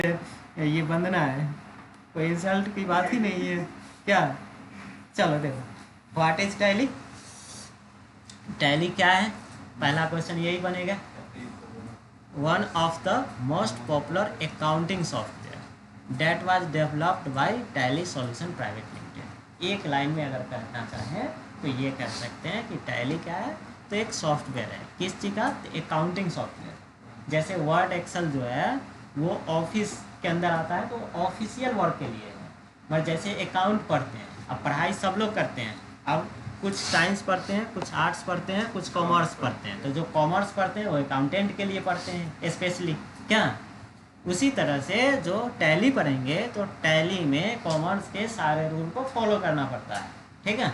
ये बंदना है, कोई इंसल्ट की बात ही नहीं है क्या। चलो देखो, व्हाट इज टैली। टैली क्या है, पहला क्वेश्चन यही बनेगा। One of the most popular accounting software that was developed by tally solution private limited. एक लाइन में अगर कहना चाहें तो ये कह सकते हैं कि टैली क्या है, तो एक सॉफ्टवेयर है। किस चीज़ का, अकाउंटिंग सॉफ्टवेयर। जैसे वर्ड एक्सेल जो है वो ऑफिस के अंदर आता है, तो ऑफिशियल वर्क के लिए है। मगर जैसे अकाउंट पढ़ते हैं, अब पढ़ाई सब लोग करते हैं, अब कुछ साइंस पढ़ते हैं, कुछ आर्ट्स पढ़ते हैं, कुछ कॉमर्स पढ़ते हैं। तो जो कॉमर्स पढ़ते हैं वो अकाउंटेंट के लिए पढ़ते हैं स्पेशली क्या। उसी तरह से जो टैली पढ़ेंगे तो टैली में कॉमर्स के सारे रूल को फॉलो करना पड़ता है, ठीक है।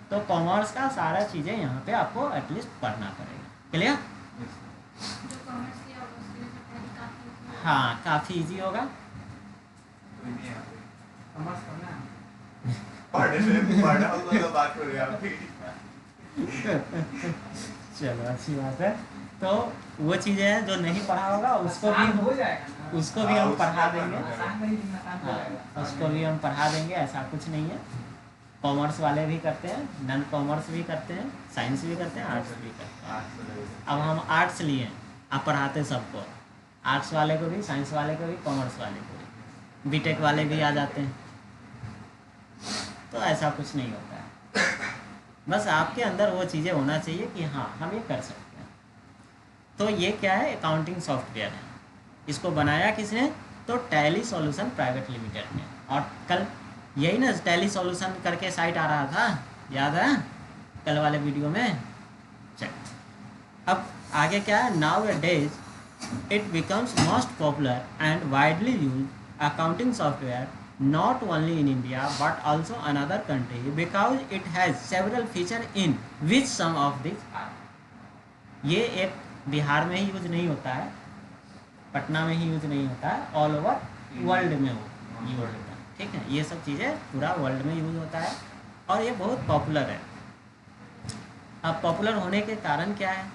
तो कॉमर्स का सारा चीज़ें यहाँ पे आपको एटलीस्ट पढ़ना पड़ेगा। क्लियर। हाँ, काफ़ी इजी होगा। चलो अच्छी बात है। तो वो चीज़ें हैं जो नहीं पढ़ा होगा उसको भी हम पढ़ा देंगे। हाँ, उसको भी हम पढ़ा देंगे, ऐसा कुछ नहीं है। कॉमर्स वाले भी करते हैं, नॉन कॉमर्स भी करते हैं, साइंस भी करते हैं, आर्ट्स भी करते हैं। अब हम आर्ट्स लिए, आप पढ़ाते सबको, आर्ट्स वाले को भी, साइंस वाले को भी, कॉमर्स वाले को भी, बीटेक वाले भी आ जाते हैं। तो ऐसा कुछ नहीं होता है, बस आपके अंदर वो चीज़ें होना चाहिए कि हाँ हम ये कर सकते हैं। तो ये क्या है, अकाउंटिंग सॉफ्टवेयर है। इसको बनाया किसने, तो टैली सॉल्यूशन प्राइवेट लिमिटेड ने। और कल यही ना टैली सॉल्यूशन करके साइट आ रहा था, याद है कल वाले वीडियो में। चल अब आगे क्या है, now A days it becomes most popular and widely use accounting software not only in India but also another country because it has several feature in which some of these are। ये एक बिहार में ही use नहीं होता है, पटना में ही use नहीं होता है, ऑल ओवर वर्ल्ड में वो यूज होता है, ठीक है। ये सब चीज़ें पूरा वर्ल्ड में यूज होता है और ये बहुत पॉपुलर है। अब पॉपुलर होने के कारण क्या है,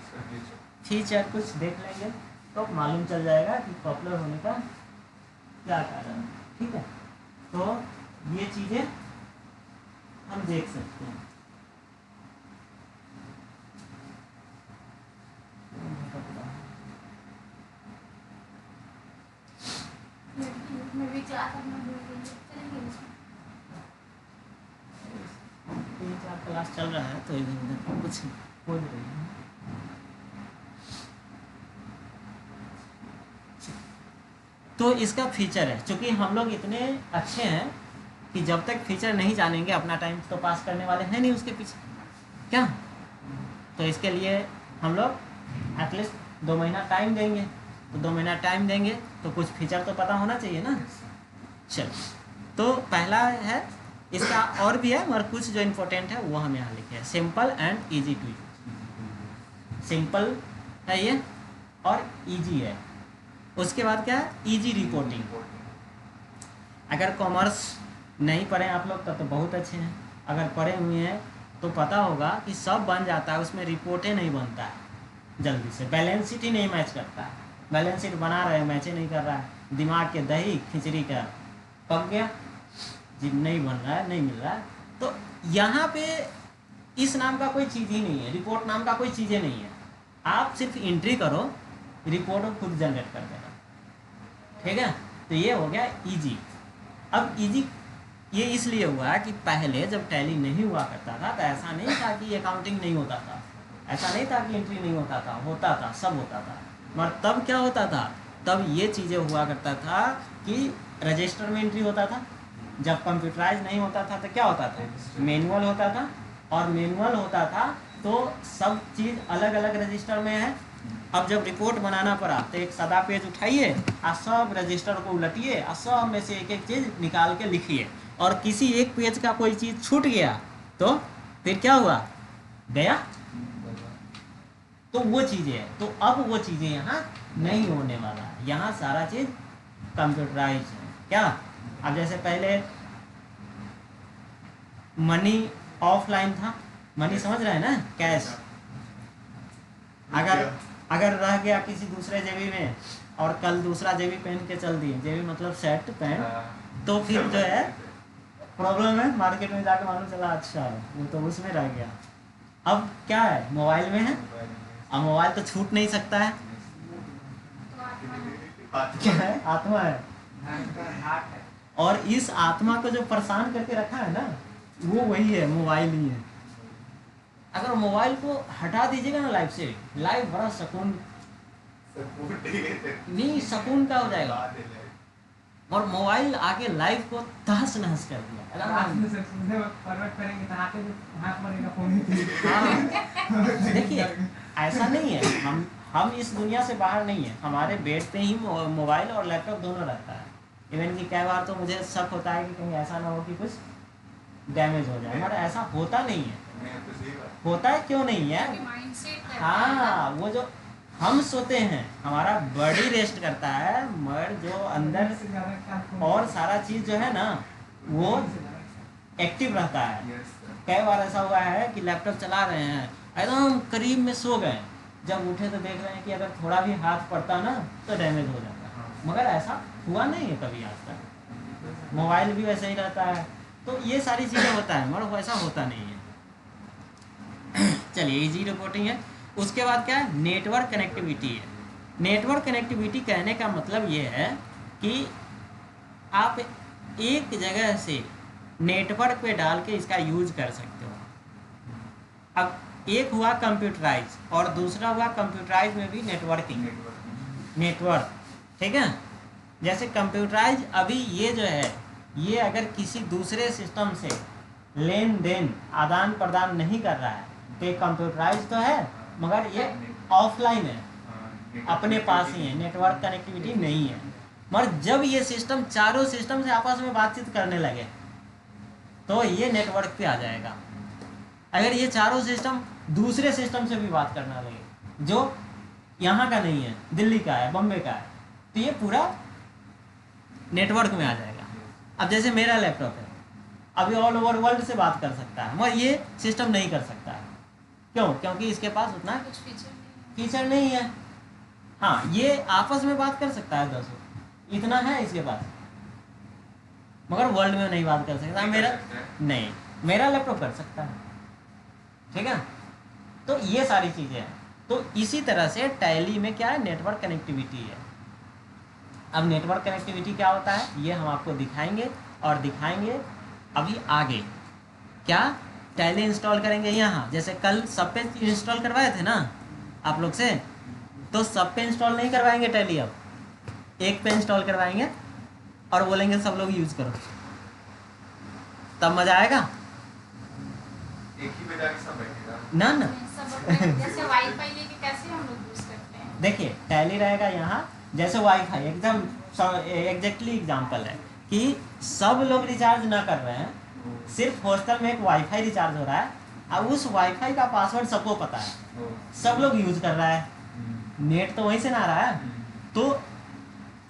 फीचर कुछ देख लेंगे तो मालूम चल जाएगा कि पॉपुलर होने का क्या कारण है, ठीक है। तो ये चीज़ें हम देख सकते हैं। क्लास चल रहा है तो इधर कुछ बोल रही है। तो इसका फीचर है, क्योंकि हम लोग इतने अच्छे हैं कि जब तक फीचर नहीं जानेंगे अपना टाइम तो पास करने वाले हैं नहीं उसके पीछे क्या। तो इसके लिए हम लोग एटलीस्ट 2 महीना टाइम देंगे, तो 2 महीना टाइम देंगे तो कुछ फीचर तो पता होना चाहिए ना। चलो, तो पहला है, इसका और भी है मगर कुछ जो इम्पोर्टेंट है वो हम यहाँ लिखे हैं। Simple and easy to use. Simple है ये और ईजी है। उसके बाद क्या है, इजी रिपोर्टिंग। अगर कॉमर्स नहीं पढ़े आप लोग तब तो बहुत अच्छे हैं, अगर पढ़े हुए हैं तो पता होगा कि सब बन जाता है, उसमें रिपोर्टें नहीं बनता है जल्दी से, बैलेंस शीट ही नहीं मैच करता है। बैलेंस शीट बना रहे हैं, मैच ही नहीं कर रहा है, दिमाग के दही खिचड़ी का पक गया जी, नहीं बन रहा है, नहीं मिल रहा है। तो यहाँ पे इस नाम का कोई चीज़ ही नहीं है, रिपोर्ट नाम का कोई चीज़ें नहीं है। आप सिर्फ एंट्री करो, रिपोर्ट खुद जनरेट कर देगा, ठीक है। तो ये हो गया इजी। अब इजी ये इसलिए हुआ कि पहले जब टैली नहीं हुआ करता था तो ऐसा नहीं था कि अकाउंटिंग नहीं होता था, ऐसा नहीं था कि एंट्री नहीं होता था, होता था, सब होता था। मगर तब क्या होता था, तब ये चीज़ें हुआ करता था कि रजिस्टर में एंट्री होता था। जब कंप्यूटराइज नहीं होता था तो क्या होता था, मैनुअल होता था। और मैनुअल होता था तो सब चीज़ अलग अलग रजिस्टर में है। अब जब रिपोर्ट बनाना पड़ा तो एक सादा पेज उठाइए और सब रजिस्टर को उलटिए और सब में से एक एक चीज़ निकाल के लिखिए, और किसी एक पेज का कोई चीज़ छूट गया तो फिर क्या हुआ, गया। तो वो चीज़ें है, तो अब वो चीज़ें यहाँ नहीं होने वाला है, यहाँ सारा चीज़ कंप्यूटराइज है क्या। अब जैसे पहले मनी ऑफलाइन था, मनी समझ रहे हैं ना, कैश। अगर अगर रह गया किसी दूसरे जेबी में और कल दूसरा जेबी पहन के चल दिए, जेबी मतलब शर्ट पैंट, तो फिर जो है प्रॉब्लम है, मार्केट में जाके मालूम चला अच्छा वो तो उसमें रह गया। अब क्या है, मोबाइल में है, अब मोबाइल तो छूट नहीं सकता है, क्या है, आत्मा है। और इस आत्मा को जो परेशान करके रखा है ना, वो वही है, मोबाइल ही है। अगर मोबाइल को हटा दीजिएगा ना लाइफ से, लाइफ बड़ा सुकून नहीं सुकून का हो जाएगा। और मोबाइल आके लाइफ को तहस नहस कर दिया। देखिए ऐसा नहीं है, हम इस दुनिया से बाहर नहीं है, हमारे बेड पे ही मोबाइल और लैपटॉप दोनों रहता है। इवन कि कई बार तो मुझे शक होता है कि कहीं ऐसा ना हो कि कुछ डैमेज हो जाए, मगर ऐसा होता नहीं है। होता है क्यों नहीं है, हाँ वो जो हम सोते हैं हमारा बॉडी रेस्ट करता है, मगर जो अंदर और सारा चीज जो है ना वो एक्टिव रहता है। कई बार ऐसा हुआ है कि लैपटॉप चला रहे हैं एकदम करीब में सो गए, जब उठे तो देख रहे हैं कि अगर थोड़ा भी हाथ पड़ता ना तो डैमेज हो जाता, मगर ऐसा हुआ नहीं है कभी आज तक। मोबाइल भी वैसे ही रहता है, तो ये सारी चीज़ें होता है, मगर वैसा होता नहीं है। चलिए इजी रिपोर्टिंग है। उसके बाद क्या है, नेटवर्क कनेक्टिविटी है। नेटवर्क कनेक्टिविटी कहने का मतलब ये है कि आप एक जगह से नेटवर्क पे डाल के इसका यूज कर सकते हो। अब एक हुआ कंप्यूटराइज और दूसरा हुआ कंप्यूटराइज में भी नेटवर्किंग, नेटवर्क, ठीक है। जैसे कंप्यूटराइज अभी ये जो है, ये अगर किसी दूसरे सिस्टम से लेन देन आदान प्रदान नहीं कर रहा है तो ये कंप्यूटराइज तो है, मगर ये ऑफलाइन है, अपने पास ही है, नेटवर्क कनेक्टिविटी नहीं है। मगर जब ये सिस्टम चारों सिस्टम से आपस में बातचीत करने लगे तो ये नेटवर्क पे आ जाएगा। अगर ये चारों सिस्टम दूसरे सिस्टम से भी बात करना लगे जो यहाँ का नहीं है, दिल्ली का है, बम्बे का है, तो ये पूरा नेटवर्क में आ जाएगा। अब जैसे मेरा लैपटॉप है, अभी ऑल ओवर वर्ल्ड से बात कर सकता है, मगर ये सिस्टम नहीं कर सकता है। क्यों? क्योंकि इसके पास उतना कुछ फीचर नहीं है। हाँ, ये आपस में बात कर सकता है 10, इतना है इसके पास, मगर वर्ल्ड में नहीं बात कर सकता। मेरा नहीं, मेरा लैपटॉप कर सकता है, ठीक है। तो ये सारी चीज़ें हैं। तो इसी तरह से टैली में क्या है, नेटवर्क कनेक्टिविटी है। अब नेटवर्क कनेक्टिविटी क्या होता है ये हम आपको दिखाएंगे, और दिखाएंगे अभी आगे। क्या टैली इंस्टॉल करेंगे यहाँ, जैसे कल सब पे इंस्टॉल करवाए थे ना आप लोग से, तो सब पे इंस्टॉल नहीं करवाएंगे टैली, अब एक पे इंस्टॉल करवाएंगे और बोलेंगे सब लोग यूज करो, तब मजा आएगा। एक ही पे जाके सब बैठेगा ना ना जैसे वाईफाई लेके कैसे हम लोग यूज करते हैं। देखिए टैली रहेगा यहाँ, जैसे वाईफाई एकदम एग्जैक्टली एग्जांपल है कि सब लोग रिचार्ज ना कर रहे हैं, सिर्फ हॉस्टल में एक वाईफाई रिचार्ज हो रहा है, और उस वाईफाई का पासवर्ड सबको पता है, सब लोग यूज कर रहा है, नेट तो वहीं से ना आ रहा है, तो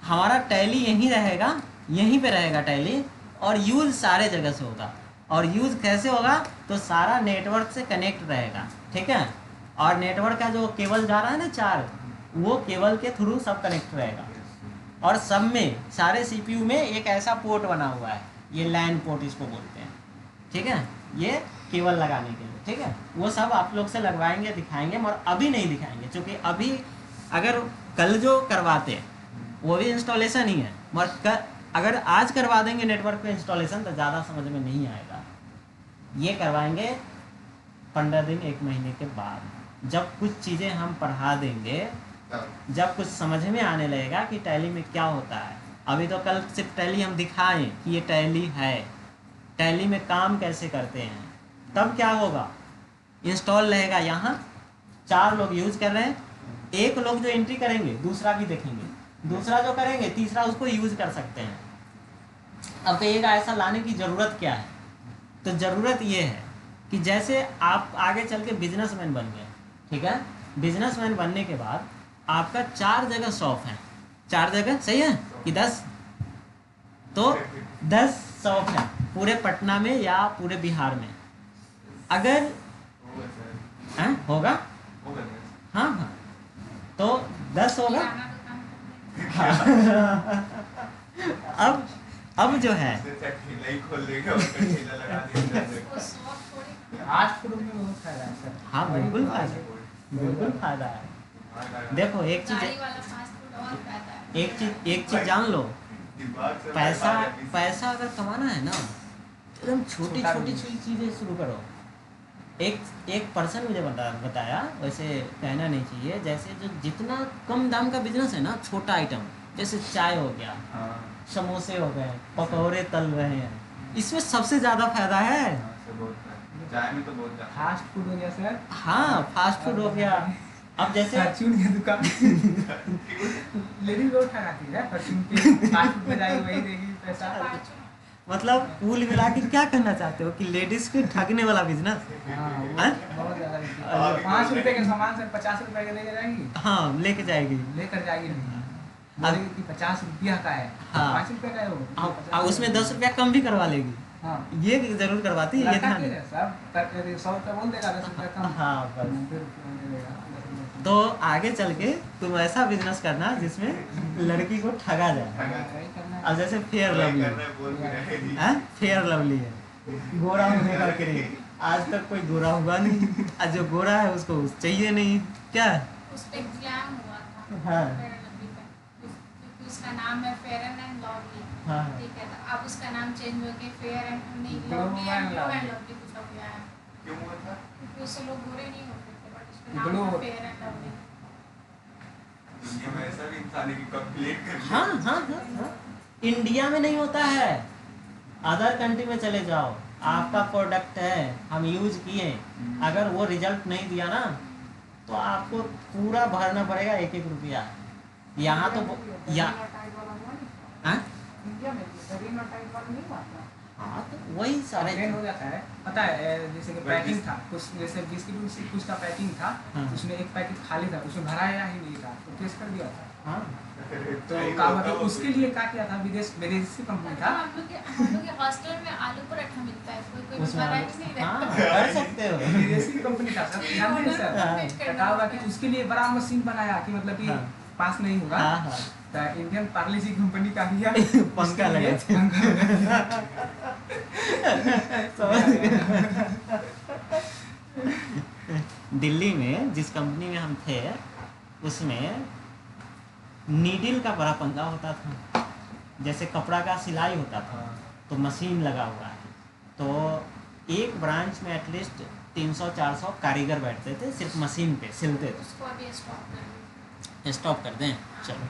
हमारा टैली यहीं रहेगा, यहीं पे रहेगा टैली, और यूज सारे जगह से होगा। और यूज कैसे होगा, तो सारा नेटवर्क से कनेक्ट रहेगा, ठीक है। और नेटवर्क का जो केबल जा रहा है ना 4, वो केबल के थ्रू सब कनेक्ट रहेगा। और सब में सारे सीपीयू में एक ऐसा पोर्ट बना हुआ है, ये लैन पोर्ट इसको बोलते हैं, ठीक है, ये केबल लगाने के लिए, ठीक है। वो सब आप लोग से लगवाएंगे, दिखाएंगे, मगर अभी नहीं दिखाएंगे, क्योंकि अभी अगर कल जो करवाते हैं वो भी इंस्टॉलेशन ही है, मगर अगर आज करवा देंगे नेटवर्क पे इंस्टॉलेशन तो ज़्यादा समझ में नहीं आएगा। ये करवाएंगे 15 दिन 1 महीने के बाद, जब कुछ चीज़ें हम पढ़ा देंगे, जब कुछ समझ में आने लगेगा कि टैली में क्या होता है। अभी तो कल सिर्फ टैली हम दिखाएं कि ये टैली है, टैली में काम कैसे करते हैं, तब क्या होगा, इंस्टॉल रहेगा यहाँ, 4 लोग यूज कर रहे हैं, एक लोग जो एंट्री करेंगे दूसरा भी देखेंगे, दूसरा जो करेंगे तीसरा उसको यूज कर सकते हैं। अब कहिएगा ऐसा लाने की ज़रूरत क्या है, तो ज़रूरत ये है कि जैसे आप आगे चल के बिजनेसमैन बन गए, ठीक है, बिजनेसमैन बनने के बाद आपका 4 जगह शॉप है, 4 जगह सही है कि 10, तो 10 शॉप है पूरे पटना में या पूरे बिहार में। अगर होगा होगा हाँ हाँ, तो 10 होगा। किराना दुकान अब जो है उसने चाहे ठेला ही खोल लेगा, उसका ठेला लगा दिया वो शौक थोड़ी फास्ट फूड में बहुत फायदा है सर। हाँ बिल्कुल फायदा है। देखो एक गाड़ी चीज वाला फास्ट फूड और फायदा है। एक चीज जान लो, दिमाग से पैसा अगर कमाना है ना, एकदम छोटी छोटा छोटी business। चीजें शुरू करो। एक पर्सन मुझे बताया, वैसे कहना नहीं चाहिए, जैसे जो जितना कम दाम का बिजनेस है ना, छोटा आइटम जैसे चाय हो गया, हाँ समोसे हो गए, पकौड़े तल रहे हैं, इसमें सबसे ज़्यादा फायदा है। चाय में तो बहुत ज्यादा फास्ट फूड हो गया सर। हाँ फास्ट फूड हो गया। अब जैसे फॉर्च्यून की दुकान लेडीज बहुत ठगाती है, फॉर्च्यून के फास्ट फूड पे जाएगी वही देगी पैसा। फार्चून मतलब कुल मिला के क्या कहना चाहते हो कि लेडीज के ठगने वाला बिजनेस। हाँ वो हाँ? बहुत ज्यादा बिकती है। 5 रुपए के सामान सर 50 रुपए के लेके जाएगी, हाँ लेके जाएगी। लेकर जाएगी नहीं, बोलेगी कि 50 रुपया का है, हाँ। 5 रुपए का है वो। और उसमें 10 रुपया कम भी करवा लेगी, हाँ ये जरूर करवाती है, ये लड़का ध्यान के है। लिए सब 100 रुपया बोल देगा, 10 रुपया कम। हाँ बस। फिर दे देगा 10 रुपया। तो आगे चल के तुम ऐसा बिजनेस करना जिसमें लड़की को ठगा जाए। वही करना है। अब जैसे फेयर वही लवली करना है, बोल भी रहे हैं। है, फेयर लवली है, गोरा होने का क्रेज, आज तक कोई गोरा हुआ नहीं, आज जो गोरा है उसको चाहिए नहीं क्या। उस पे एग्जाम हुआ था हाँ। फेयर एंड लवली पे, क्योंकि उसका नाम है फेयर एंड लवली। हाँ। ठीक है, तो अब उसका नाम चेंज हो के फेयर एंड नहीं Glow lovely and and Lovely। Lovely कुछ हो गया है, क्यों हुआ था? क्योंकि उससे लोग बुरे नहीं होते थे, बट उसका Glow। नाम है फेयर एंड लवली। दुनिया में ऐसा भी इंसान है कि कंप्लेंट कर हाँ हाँ हाँ हाँ, इंडिया में नहीं होता है, अदर कंट्री में चले जाओ, आपका प्रोडक्ट है, हम यूज किए, अगर वो रिजल्ट नहीं दिया ना तो आपको पूरा भरना पड़ेगा 1-1 रुपया। यहाँ तो हाँ इंडिया में रीन और टाइट वाला नहीं हुआ था। हाँ तो वही सारे ट्रेंड हो जाता है, पता है जैसे कि पैकिंग था कुछ, जैसे बिस्किट उस्किट कुछ का पैकिंग था, हाँ। उसमें एक पैकेट खाली था, उसमें भराया ही नहीं था, तो केस कर दिया था। हाँ तो का मतलब उसके लिए क्या किया था, विदेशी कंपनी था। हम लोग के हॉस्टल में आलू पराठा मिलता है, कोई कोई उसमें वैरायटी नहीं हाँ रहता। कर सकते हो। विदेशी कंपनी था सर, जानते हैं सर। हाँ। तो क्या हुआ कि उसके लिए बड़ा मशीन बनाया कि मतलब कि हाँ। पास नहीं होगा, हाँ हाँ तो इंडियन पार्ले जी कंपनी का किया पंखा उसके लिए लगा थे। पंखा लगा। समझ गए। दिल्ली में जिस कंपनी में हम थे उसमें नीडल का बड़ा पंखा होता था, जैसे कपड़ा का सिलाई होता था, तो मशीन लगा हुआ है, तो एक ब्रांच में एटलीस्ट 300-400 कारीगर बैठते थे, सिर्फ मशीन पे सिलते थे। उसको अभी स्टॉप कर स्टॉप कर दें, चलो।